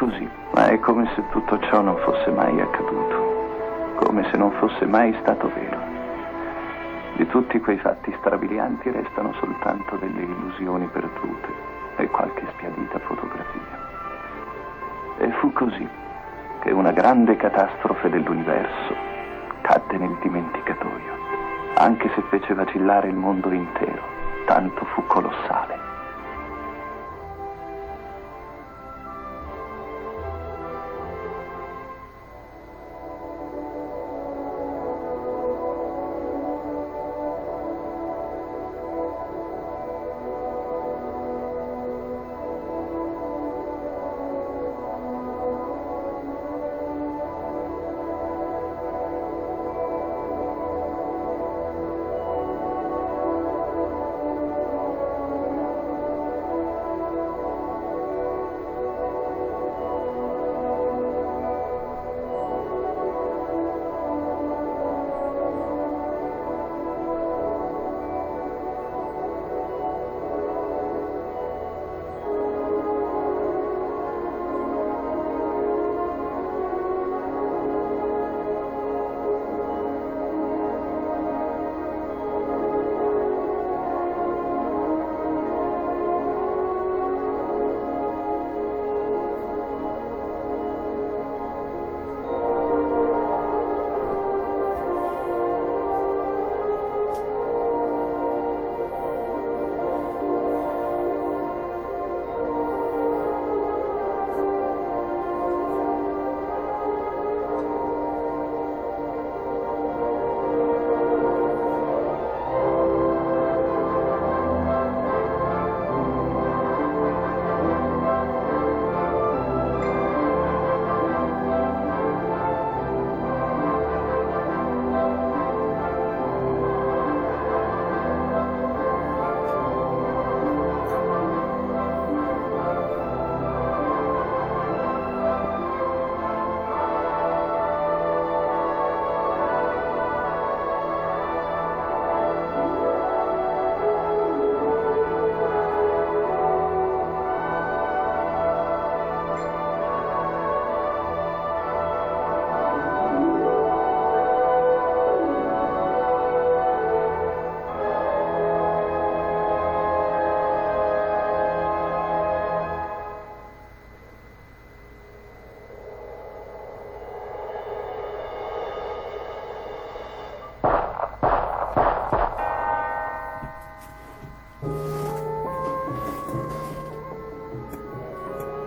così, ma è come se tutto ciò non fosse mai accaduto, come se non fosse mai stato vero. Di tutti quei fatti strabilianti restano soltanto delle illusioni perdute e qualche spiadita fotografia. E fu così che una grande catastrofe dell'universo cadde nel dimenticatoio, anche se fece vacillare il mondo intero, tanto fu colossale.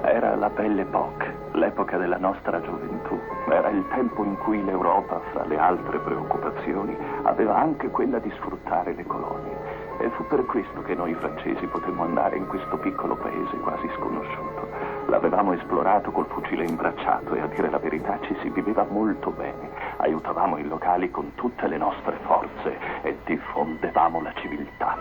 Era la Belle Époque, l'epoca della nostra gioventù. Era il tempo in cui l'Europa, fra le altre preoccupazioni, aveva anche quella di sfruttare le colonie. E fu per questo che noi francesi potemmo andare in questo piccolo paese quasi sconosciuto. L'avevamo esplorato col fucile imbracciato e, a dire la verità, ci si viveva molto bene. Aiutavamo i locali con tutte le nostre forze e diffondevamo la civiltà.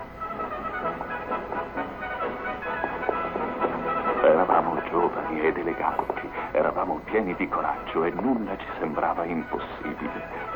Eravamo giovani ed eleganti, eravamo pieni di coraggio e nulla ci sembrava impossibile.